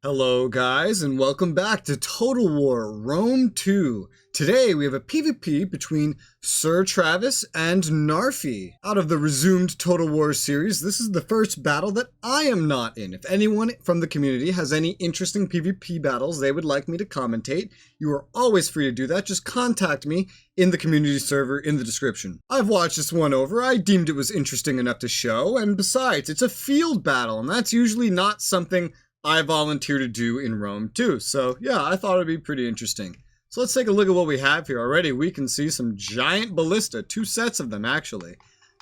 Hello guys, and welcome back to Total War Rome 2. Today we have a PvP between Sir Travis and Narfi. Out of the resumed Total War series, this is the first battle that I am not in. If anyone from the community has any interesting PvP battles they would like me to commentate, you are always free to do that. Just contact me in the community server in the description. I've watched this one over, I deemed it was interesting enough to show, and besides, it's a field battle, and that's usually not something I volunteer to do in Rome too. So yeah, I thought it'd be pretty interesting. So let's take a look at what we have here. Already we can see some giant ballista, two sets of them actually.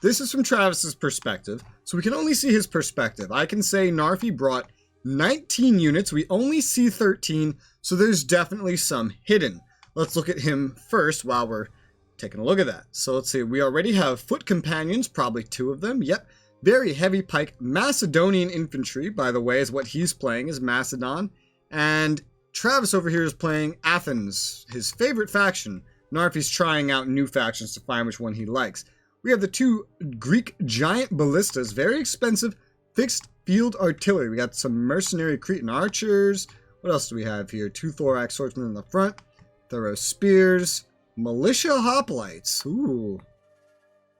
This is from Travis's perspective, so we can only see his perspective. I can say Narfi brought 19 units, we only see 13, so there's definitely some hidden. Let's look at him first while we're taking a look at that. So let's see, we already have foot companions, probably 2 of them, yep. Very heavy pike Macedonian infantry, by the way, is what he's playing, is Macedon. And Travis over here is playing Athens, his favorite faction. Narfi's trying out new factions to find which one he likes. We have the 2 Greek giant ballistas, very expensive fixed field artillery. We got some mercenary Cretan archers. What else do we have here? 2 thorax swordsmen in the front, thorough spears, militia hoplites. Ooh.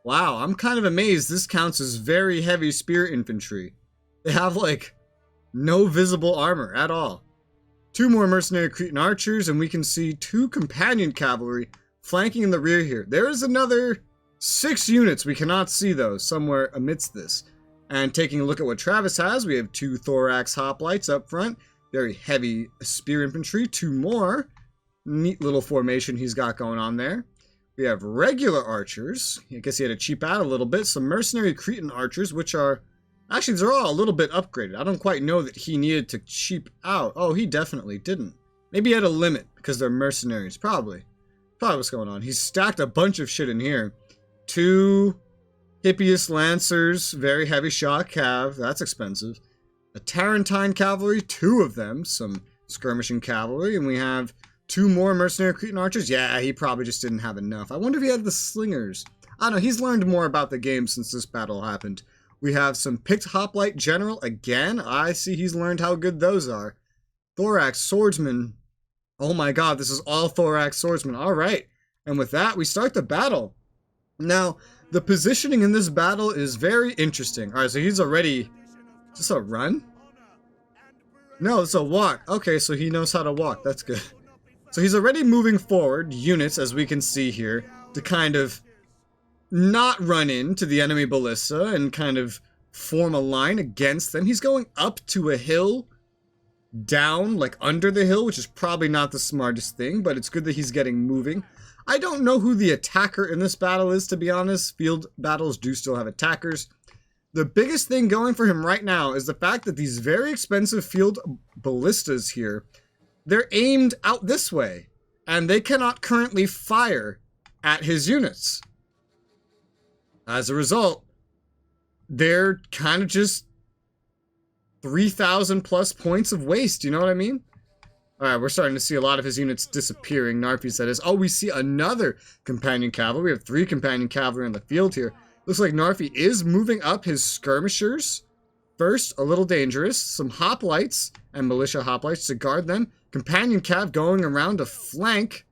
Wow, I'm kind of amazed this counts as very heavy spear infantry. They have, like, no visible armor at all. 2 more mercenary Cretan archers, and we can see 2 companion cavalry flanking in the rear here. There is another 6 units. We cannot see those somewhere amidst this. And taking a look at what Travis has, we have 2 thorax hoplites up front. Very heavy spear infantry. 2 more. Neat little formation he's got going on there. We have regular archers. I guess he had to cheap out a little bit. Some mercenary Cretan archers, which are... Actually, they're all a little bit upgraded. I don't quite know that he needed to cheap out. Oh, he definitely didn't. Maybe he had a limit because they're mercenaries. Probably what's going on. He's stacked a bunch of shit in here. 2 Hippias Lancers. Very heavy shot cav. That's expensive. A Tarentine cavalry. 2 of them. Some skirmishing cavalry. And we have... 2 more mercenary Cretan archers? Yeah, he probably just didn't have enough. I wonder if he had the slingers. I don't know, he's learned more about the game since this battle happened. We have some picked hoplite general again. I see he's learned how good those are. Thorax swordsman. Oh my god, this is all thorax swordsman. Alright. And with that, we start the battle. Now, the positioning in this battle is very interesting. Alright, so he's already... Is this a run? No, it's a walk. Okay, so he knows how to walk. That's good. So he's already moving forward, units, as we can see here, to kind of not run into the enemy ballista and kind of form a line against them. He's going up to a hill, down, like under the hill, which is probably not the smartest thing, but it's good that he's getting moving. I don't know who the attacker in this battle is, to be honest. Field battles do still have attackers. The biggest thing going for him right now is the fact that these very expensive field ballistas here, they're aimed out this way, and they cannot currently fire at his units. As a result, they're kind of just 3,000 plus points of waste, you know what I mean? Alright, we're starting to see a lot of his units disappearing. Narfi said is, oh, we see another companion cavalry. We have 3 companion cavalry in the field here. Looks like Narfi is moving up his skirmishers. First, a little dangerous. Some hoplites and militia hoplites to guard them. Companion cav going around to flank.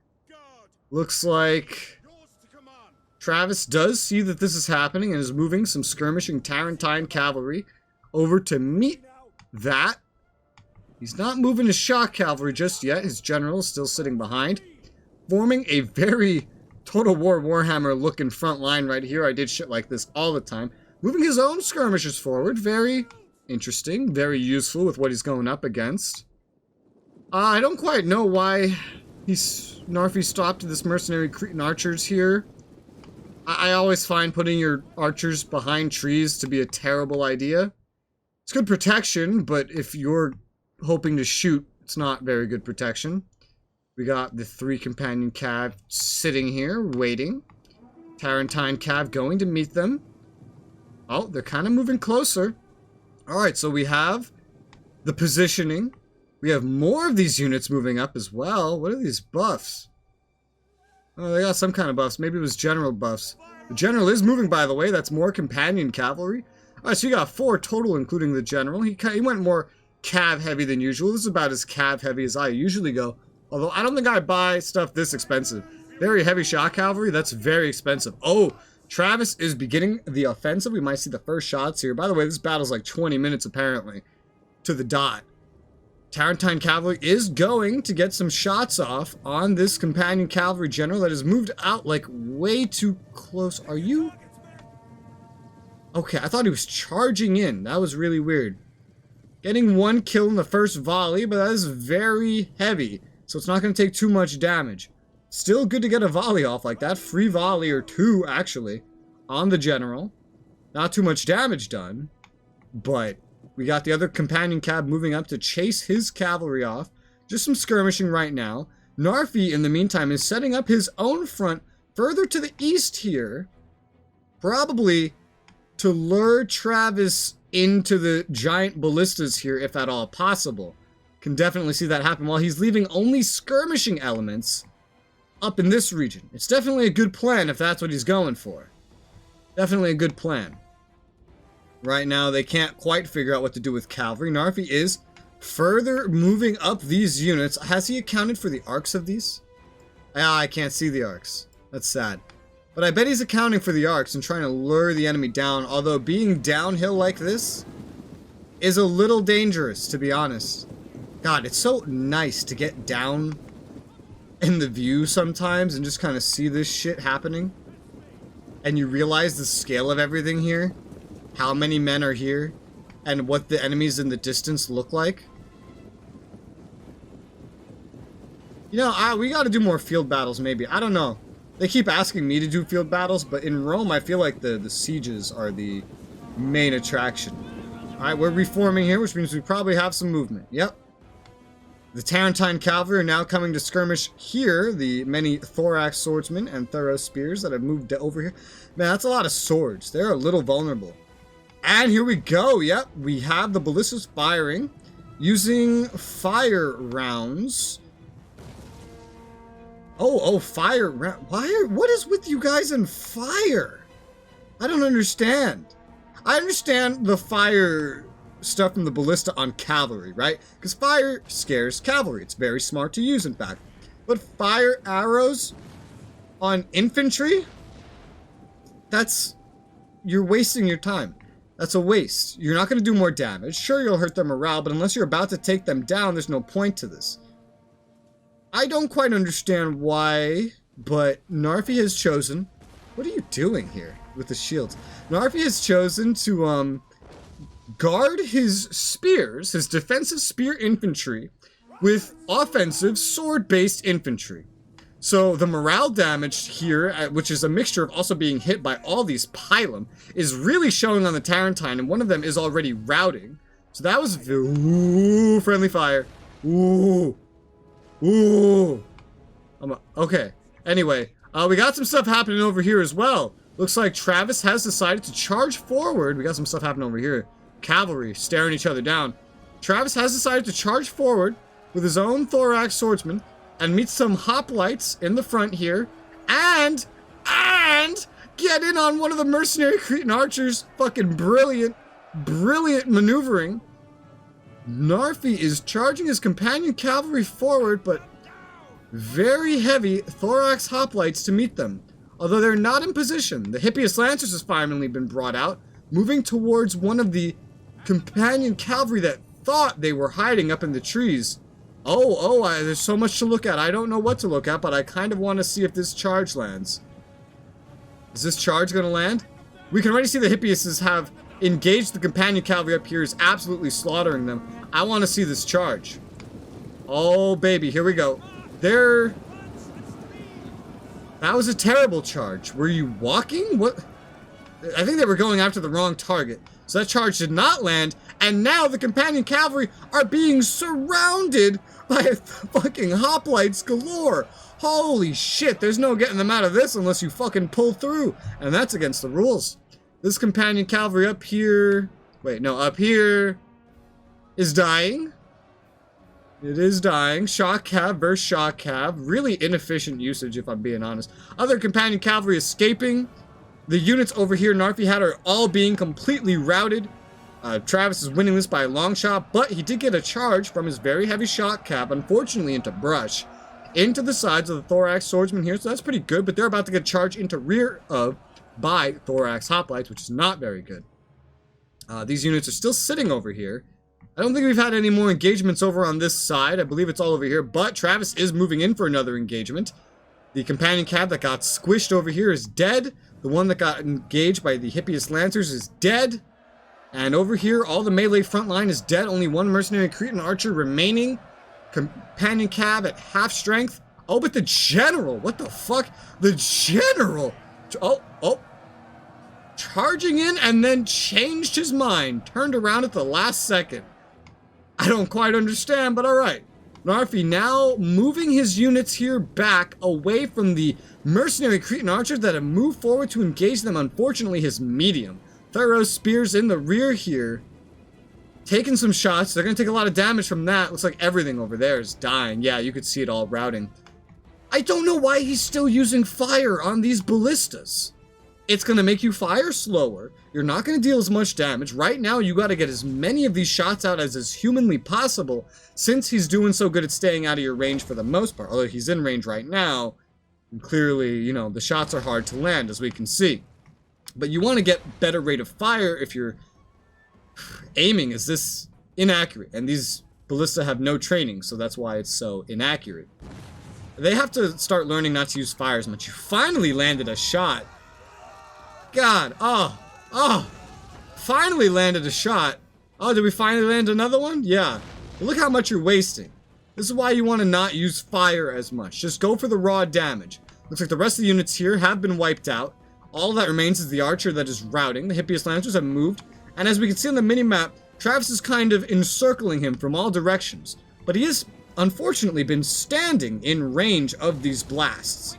Looks like Travis does see that this is happening and is moving some skirmishing Tarentine cavalry over to meet that. He's not moving his shock cavalry just yet. His general is still sitting behind. Forming a very Total War Warhammer looking front line right here. I did shit like this all the time. Moving his own skirmishers forward. Very interesting. Very useful with what he's going up against. I don't quite know why Narfi stopped this mercenary Cretan archers here. I always find putting your archers behind trees to be a terrible idea. It's good protection, but if you're hoping to shoot, it's not very good protection. We got the 3 companion cav sitting here, waiting. Tarentine cav going to meet them. Oh, they're kind of moving closer. Alright, so we have the positioning. We have more of these units moving up as well. What are these buffs? Oh, they got some kind of buffs. Maybe it was general buffs. The general is moving, by the way. That's more companion cavalry. Alright, so you got 4 total, including the general. He went more cav heavy than usual. This is about as cav heavy as I usually go. Although I don't think I buy stuff this expensive. Very heavy shock cavalry, that's very expensive. Oh, Travis is beginning the offensive. We might see the first shots here. By the way, this battle's like 20 minutes apparently to the dot. Tarentine cavalry is going to get some shots off on this companion cavalry general that has moved out like way too close. Are you? Okay, I thought he was charging in. That was really weird. Getting one kill in the first volley, but that is very heavy. So it's not going to take too much damage. Still good to get a volley off like that. Free volley, or two actually, on the general. Not too much damage done, but we got the other companion cab moving up to chase his cavalry off. Just some skirmishing right now. Narfi, in the meantime, is setting up his own front further to the east here. Probably to lure Travis into the giant ballistas here, if at all possible. Can definitely see that happen while he's leaving only skirmishing elements up in this region. It's definitely a good plan if that's what he's going for. Definitely a good plan. Right now, they can't quite figure out what to do with cavalry. Narfi is further moving up these units. Has he accounted for the arcs of these? Ah, I can't see the arcs. That's sad. But I bet he's accounting for the arcs and trying to lure the enemy down. Although being downhill like this is a little dangerous, to be honest. God, it's so nice to get down in the view sometimes and just kind of see this shit happening. And you realize the scale of everything here. How many men are here, and what the enemies in the distance look like. You know, we gotta do more field battles, maybe. I don't know. They keep asking me to do field battles, but in Rome, I feel like the sieges are the main attraction. Alright, we're reforming here, which means we probably have some movement. Yep. The Tarentine cavalry are now coming to skirmish here. The many thorax swordsmen and thorough spears that have moved over here. Man, that's a lot of swords. They're a little vulnerable. And here we go. Yep, we have the ballistas firing using fire rounds. Oh, fire round. What is with you guys and fire? I don't understand. I understand the fire stuff from the ballista on cavalry, right? Because fire scares cavalry. It's very smart to use, in fact. But fire arrows on infantry? You're wasting your time. That's a waste. You're not going to do more damage. Sure, you'll hurt their morale, but unless you're about to take them down, there's no point to this. I don't quite understand why, but Narfi has chosen... What are you doing here with the shields? Narfi has chosen to guard his spears, his defensive spear infantry, with offensive sword-based infantry. So the morale damage here, which is a mixture of also being hit by all these pylum, is really showing on the Tarentine, and one of them is already routing. So that was... Ooh, friendly fire. Ooh. Ooh. Okay. Anyway, we got some stuff happening over here as well. Looks like Travis has decided to charge forward. We got some stuff happening over here. Cavalry staring each other down. Travis has decided to charge forward with his own thorax swordsman and meet some hoplites in the front here, and get in on one of the mercenary Cretan archers. Fucking brilliant maneuvering. Narfi is charging his companion cavalry forward, but very heavy thorax hoplites to meet them. Although they're not in position, the Hippias Lancers has finally been brought out, moving towards one of the companion cavalry that thought they were hiding up in the trees. There's so much to look at. I don't know what to look at, but I kind of want to see if this charge lands. Is this charge going to land? We can already see the Hippiases have engaged the companion cavalry up here, is absolutely slaughtering them. I want to see this charge. Oh, baby, here we go. That was a terrible charge. Were you walking? What? I think they were going after the wrong target. So that charge did not land, and now the companion cavalry are being surrounded by fucking hoplites galore. Holy shit, there's no getting them out of this unless you fucking pull through, and that's against the rules. This companion cavalry up here... Wait, no, up here is dying. It is dying. Shock cav versus shock cav. Really inefficient usage, if I'm being honest. Other companion cavalry escaping. The units over here Narfi had are all being completely routed. Travis is winning this by a long shot, but he did get a charge from his very heavy shot cap, unfortunately into brush, into the sides of the Thorax Swordsman here, so that's pretty good, but they're about to get charged into rear of by Thorax Hoplites, which is not very good. These units are still sitting over here. I don't think we've had any more engagements over on this side. I believe it's all over here, but Travis is moving in for another engagement. The companion cab that got squished over here is dead. The one that got engaged by the Hippias Lancers is dead. And over here, all the melee front line is dead. Only one mercenary Cretan archer remaining. Companion cab at half strength. Oh, but the general, what the fuck? The general, oh. Charging in and then changed his mind. Turned around at the last second. I don't quite understand, but alright. Narfi now moving his units here back away from the mercenary Cretan archers that have moved forward to engage them. Unfortunately, his medium. Thorough spears in the rear here. Taking some shots. They're going to take a lot of damage from that. Looks like everything over there is dying. Yeah, you could see it all routing. I don't know why he's still using fire on these ballistas. It's going to make you fire slower. You're not going to deal as much damage. Right now, you got to get as many of these shots out as is humanly possible, since he's doing so good at staying out of your range for the most part. Although he's in range right now, and clearly, you know, the shots are hard to land, as we can see. But you want to get better rate of fire if you're aiming is this inaccurate. And these ballista have no training, so that's why it's so inaccurate. They have to start learning not to use fire as much. You finally landed a shot. God, oh, finally landed a shot. Oh, did we finally land another one? Yeah. But look how much you're wasting. This is why you want to not use fire as much. Just go for the raw damage. Looks like the rest of the units here have been wiped out. All that remains is the archer that is routing. The Hippias Lancers have moved. And as we can see on the minimap, Travis is kind of encircling him from all directions. But he has, unfortunately, been standing in range of these blasts.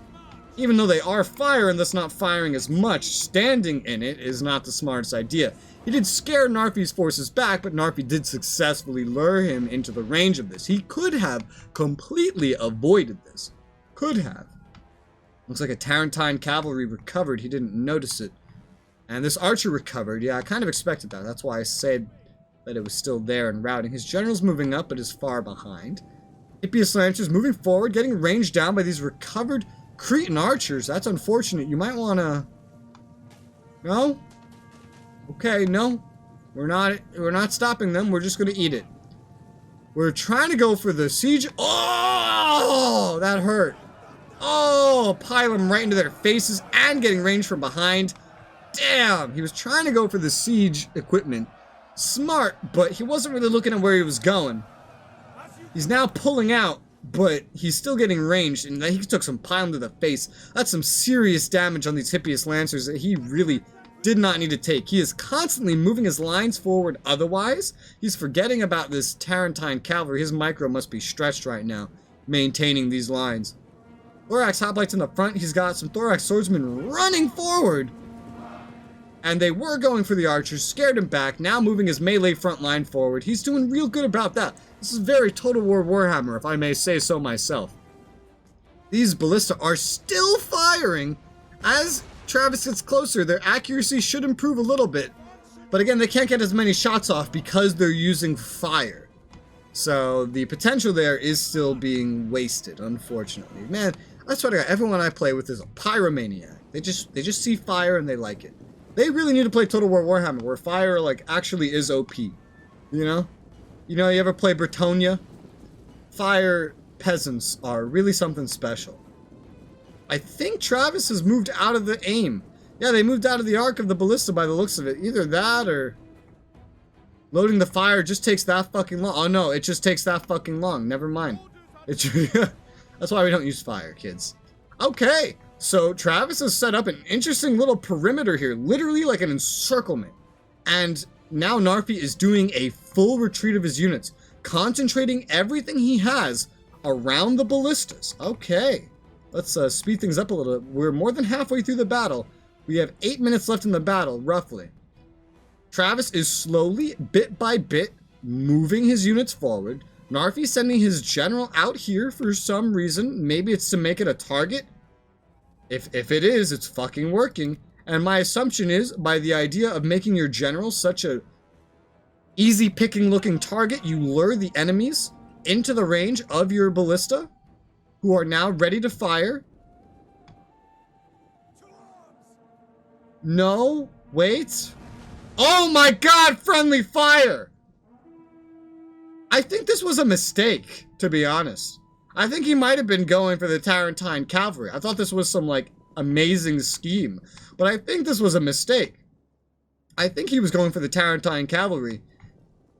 Even though they are fire and thus not firing as much, standing in it is not the smartest idea. He did scare Narfi's forces back, but Narfi did successfully lure him into the range of this. He could have completely avoided this. Could have. Looks like a Tarentine cavalry recovered. He didn't notice it. And this archer recovered. Yeah, I kind of expected that. That's why I said that it was still there and routing. His general's moving up, but is far behind. Hippias Lancers moving forward, getting ranged down by these recovered Cretan archers. That's unfortunate. You might want to... No? Okay, no. We're not stopping them. We're just going to eat it. We're trying to go for the siege. Oh! That hurt. Oh! Pile them right into their faces and getting ranged from behind. Damn! He was trying to go for the siege equipment. Smart, but he wasn't really looking at where he was going. He's now pulling out, but he's still getting ranged, and he took some piling to the face. That's some serious damage on these Hippias Lancers that he really did not need to take. He is constantly moving his lines forward otherwise. He's forgetting about this Tarentine cavalry. His micro must be stretched right now, maintaining these lines. Thorax Hoplites in the front. He's got some Thorax Swordsmen running forward. And they were going for the archers, scared him back, now moving his melee front line forward. He's doing real good about that. This is very Total War Warhammer, if I may say so myself. These ballista are still firing. As Travis gets closer, their accuracy should improve a little bit. But again, they can't get as many shots off because they're using fire. So the potential there is still being wasted, unfortunately. Man, I swear to God, everyone I play with is a pyromaniac. They just see fire and they like it. They really need to play Total War Warhammer, where fire, like, actually is OP. You know? You know, you ever play Bretonia? Fire peasants are really something special. I think Travis has moved out of the aim. Yeah, they moved out of the arc of the ballista by the looks of it. Either that or... loading the fire just takes that fucking long. Oh no, it just takes that fucking long. Never mind. That's why we don't use fire, kids. Okay. So Travis has set up an interesting little perimeter here, literally like an encirclement. And now Narfi is doing a full retreat of his units, concentrating everything he has around the ballistas. Okay, let's speed things up a little bit. We're more than halfway through the battle. We have 8 minutes left in the battle, roughly. Travis is slowly, bit by bit, moving his units forward. Narfi sending his general out here for some reason. Maybe it's to make it a target. If it is, it's fucking working. And my assumption is, by the idea of making your general such a easy picking looking target, you lure the enemies into the range of your ballista, who are now ready to fire. No, wait. Oh my god, friendly fire! I think this was a mistake, to be honest. I think he might have been going for the Tarantine Cavalry. I thought this was some, like, amazing scheme. But I think this was a mistake. I think he was going for the Tarantine Cavalry,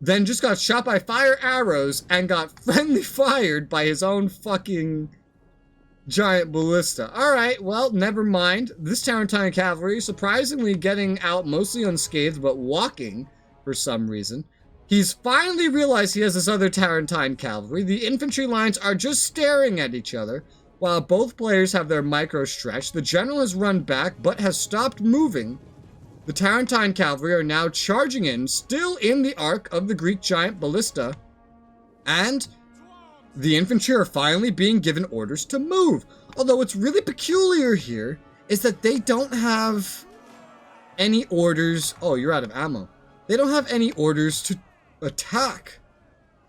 then just got shot by fire arrows and got friendly fired by his own fucking giant ballista. Alright, well, never mind. This Tarantine Cavalry, surprisingly getting out mostly unscathed, but walking for some reason. He's finally realized he has this other Tarantine Cavalry. The infantry lines are just staring at each other, while both players have their micro stretched. The general has run back, but has stopped moving. The Tarantine Cavalry are now charging in, still in the arc of the Greek giant ballista, and the infantry are finally being given orders to move. Although what's really peculiar here is that they don't have any orders. Oh, you're out of ammo. They don't have any orders to attack.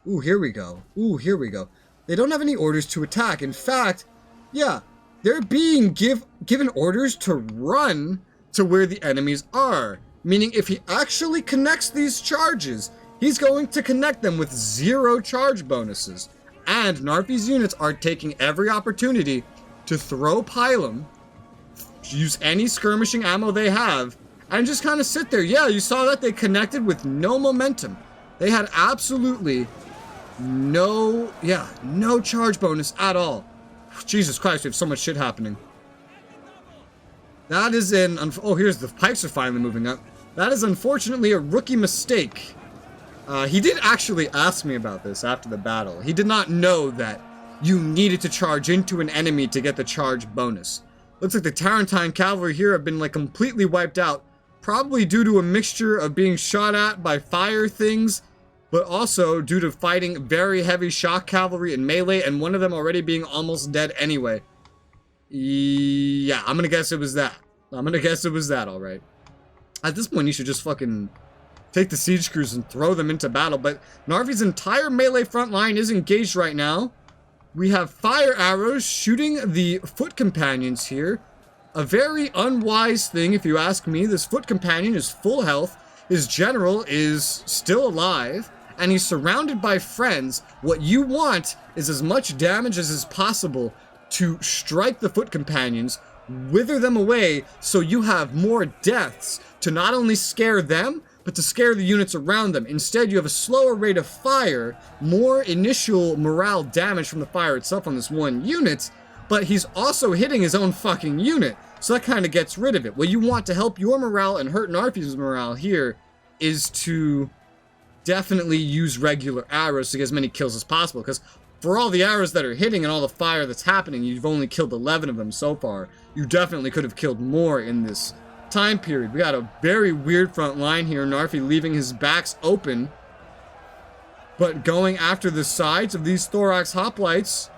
Ooh, here we go. Ooh, here we go. They don't have any orders to attack. In fact, yeah, they're being given orders to run to where the enemies are. Meaning if he actually connects these charges, he's going to connect them with 0 charge bonuses. And Narfi's units are taking every opportunity to throw pylum, use any skirmishing ammo they have, and just kind of sit there. Yeah, you saw that they connected with no momentum. They had absolutely no charge bonus at all. Jesus Christ, we have so much shit happening. That is oh, here's the pikes are finally moving up. That is unfortunately a rookie mistake. He did actually ask me about this after the battle. He did not know that you needed to charge into an enemy to get the charge bonus. Looks like the Tarantine Cavalry here have been like completely wiped out. Probably due to a mixture of being shot at by fire things, but also due to fighting very heavy shock cavalry and melee, and one of them already being almost dead anyway. Yeah, I'm gonna guess it was that. Alright. At this point, you should just fucking take the siege crews and throw them into battle, but Narfi's entire melee front line is engaged right now. We have fire arrows shooting the foot companions here. A very unwise thing, if you ask me. This foot companion is full health. His general is still alive, and he's surrounded by friends. What you want is as much damage as is possible to strike the foot companions, wither them away, so you have more deaths to not only scare them, but to scare the units around them. Instead, you have a slower rate of fire, more initial morale damage from the fire itself on this one unit, but he's also hitting his own fucking unit, so that kind of gets rid of it. What you want to help your morale and hurt Narfi's morale here is to definitely use regular arrows to get as many kills as possible, because for all the arrows that are hitting and all the fire that's happening, you've only killed 11 of them so far. You definitely could have killed more in this time period. We got a very weird front line here. Narfi leaving his backs open, but going after the sides of these thorax hoplites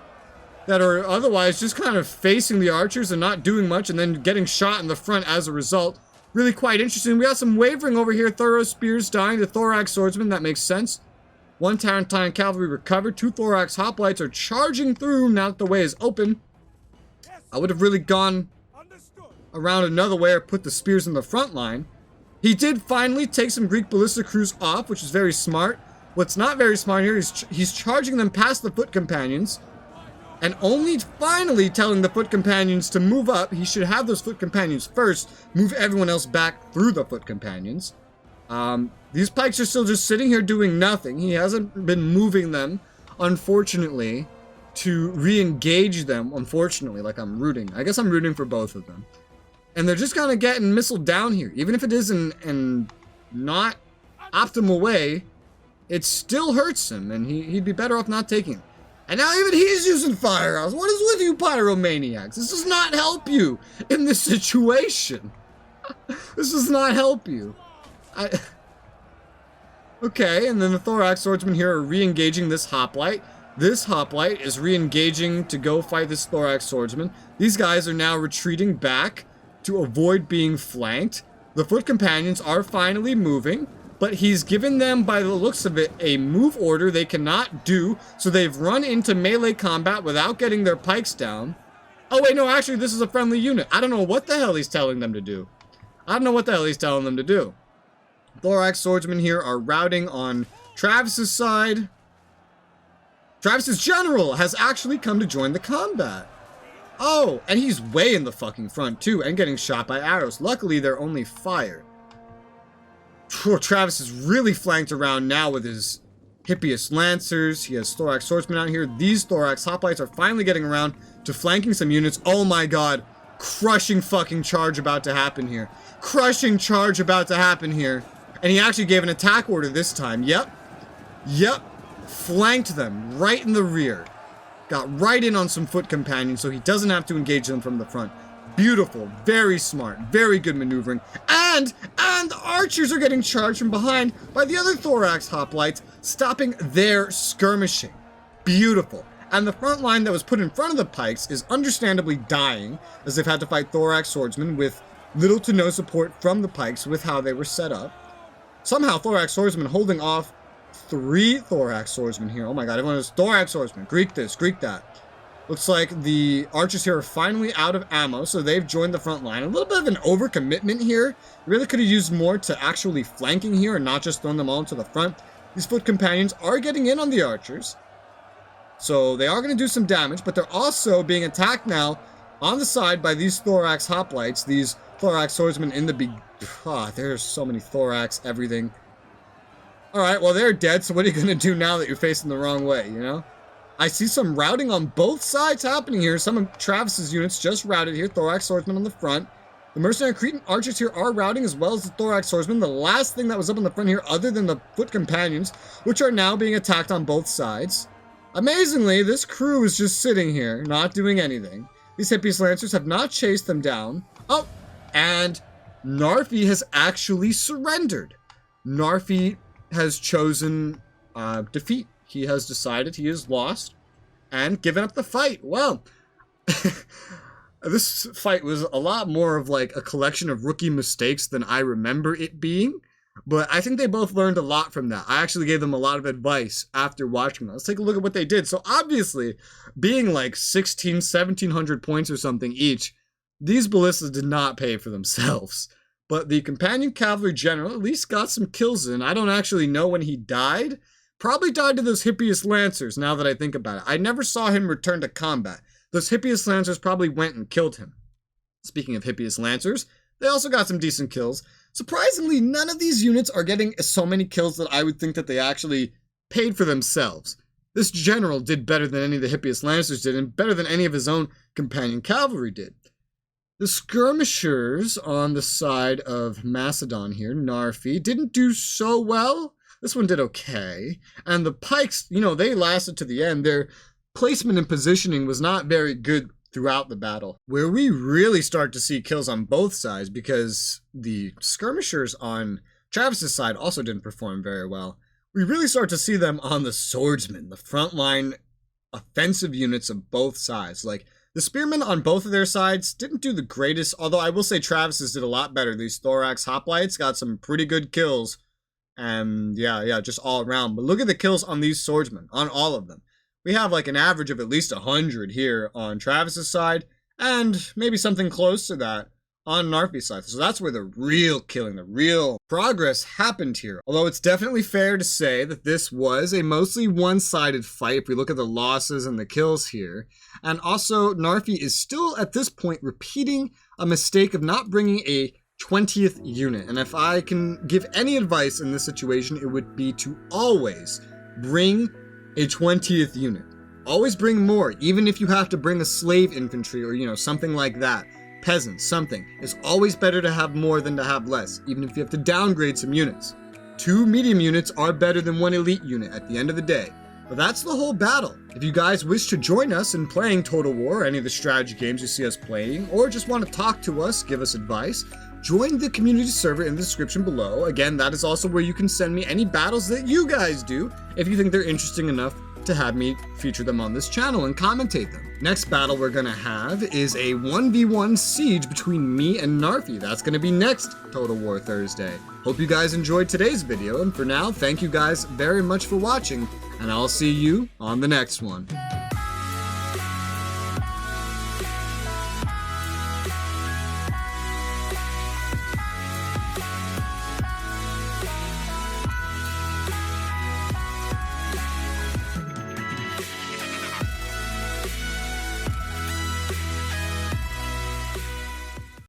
that are otherwise just kind of facing the archers and not doing much, and then getting shot in the front as a result. Really quite interesting. We got some wavering over here. Thorough spears dying to thorax swordsmen. That makes sense. One Tarantine Cavalry recovered. 2 thorax hoplites are charging through now that the way is open. I would have really gone around another way or put the spears in the front line. He did finally take some Greek ballista crews off, which is very smart. What's not very smart here is he's charging them past the foot companions, and only finally telling the foot companions to move up. He should have those foot companions first, move everyone else back through the foot companions. These pikes are still just sitting here doing nothing. He hasn't been moving them, unfortunately, to re-engage them, unfortunately, like I'm rooting. I guess I'm rooting for both of them. And they're just kind of getting missiled down here. Even if it is in not optimal way, it still hurts him, and he'd be better off not taking it. And now even he's using fire arrows. What is with you pyromaniacs? This does not help you in this situation. This does not help you. Okay, and then the thorax swordsmen here are re-engaging this hoplite. This hoplite is re-engaging to go fight this thorax swordsman. These guys are now retreating back to avoid being flanked. The foot companions are finally moving. but he's given them, by the looks of it, a move order they cannot do, so they've run into melee combat without getting their pikes down. Oh wait, no, actually this is a friendly unit. I don't know what the hell he's telling them to do. Thorax swordsmen here are routing on Travis's side. Travis's general has actually come to join the combat. Oh, and he's way in the fucking front too, and getting shot by arrows. Luckily, they're only fire. Poor Travis is really flanked around now with his Hippias Lancers. He has Thorax Swordsmen out here. These Thorax Hoplites are finally getting around to flanking some units. Oh my god. Crushing fucking charge about to happen here. And he actually gave an attack order this time. Yep. Flanked them right in the rear. Got right in on some foot companions so he doesn't have to engage them from the front. Beautiful, very smart, very good maneuvering. And the archers are getting charged from behind by the other Thorax Hoplites, stopping their skirmishing. Beautiful. And the front line that was put in front of the pikes is understandably dying, as they've had to fight Thorax swordsmen with little to no support from the pikes with how they were set up. Somehow Thorax swordsmen holding off 3 Thorax swordsmen here. Oh my god, everyone is Thorax swordsmen. Greek this, Greek that. Looks like the archers here are finally out of ammo, so they've joined the front line. A little bit of an overcommitment here. Really could have used more to actually flanking here and not just throwing them all into the front. These foot companions are getting in on the archers, so they are going to do some damage, but they're also being attacked now on the side by these Thorax Hoplites, these Thorax swordsmen in the big... there's so many Thorax, everything. Alright, well they're dead, so what are you going to do now that you're facing the wrong way, you know? I see some routing on both sides happening here. Some of Travis's units just routed here. Thorax swordsmen on the front. The mercenary Cretan archers here are routing as well as the Thorax swordsmen. The last thing that was up on the front here, other than the foot companions, which are now being attacked on both sides. Amazingly, this crew is just sitting here, not doing anything. These Hippias Lancers have not chased them down. Oh, and Narfi has actually surrendered. Narfi has chosen defeat. He has decided he is lost and given up the fight. Well, this fight was a lot more of like a collection of rookie mistakes than I remember it being. But I think they both learned a lot from that. I actually gave them a lot of advice after watching that. Let's take a look at what they did. So obviously, being like 1700 points or something each, these ballistas did not pay for themselves. But the companion cavalry general at least got some kills in. I don't actually know when he died. Probably died to those Hippias Lancers, now that I think about it. I never saw him return to combat. Those Hippias Lancers probably went and killed him. Speaking of Hippias Lancers, they also got some decent kills. Surprisingly, none of these units are getting so many kills that I would think that they actually paid for themselves. This general did better than any of the Hippias Lancers did, and better than any of his own companion cavalry did. The skirmishers on the side of Macedon here, Narfi, didn't do so well. This one did okay. And the pikes, you know, they lasted to the end. Their placement and positioning was not very good throughout the battle. Where we really start to see kills on both sides, because the skirmishers on Travis's side also didn't perform very well. We really start to see them on the swordsmen, the frontline offensive units of both sides. Like, the spearmen on both of their sides didn't do the greatest, although I will say Travis's did a lot better. These Thorax Hoplites got some pretty good kills. And yeah, just all around. But look at the kills on these swordsmen, on all of them. We have like an average of at least 100 here on Travis's side, and maybe something close to that on Narfi's side. So that's where the real killing, the real progress happened here. Although it's definitely fair to say that this was a mostly one-sided fight if we look at the losses and the kills here. And also, Narfi is still at this point repeating a mistake of not bringing a 20th unit. And if I can give any advice in this situation, it would be to always bring a 20th unit. Always bring more, even if you have to bring a slave infantry or, you know, something like that. Peasants, something. It's always better to have more than to have less, even if you have to downgrade some units. 2 medium units are better than 1 elite unit at the end of the day. But that's the whole battle. If you guys wish to join us in playing Total War, or any of the strategy games you see us playing, or just want to talk to us, give us advice, join the community server in the description below. Again, that is also where you can send me any battles that you guys do, if you think they're interesting enough to have me feature them on this channel and commentate them. Next battle we're gonna have is a 1v1 siege between me and Narfi. That's gonna be next Total War Thursday. Hope you guys enjoyed today's video, and for now, thank you guys very much for watching, and I'll see you on the next one.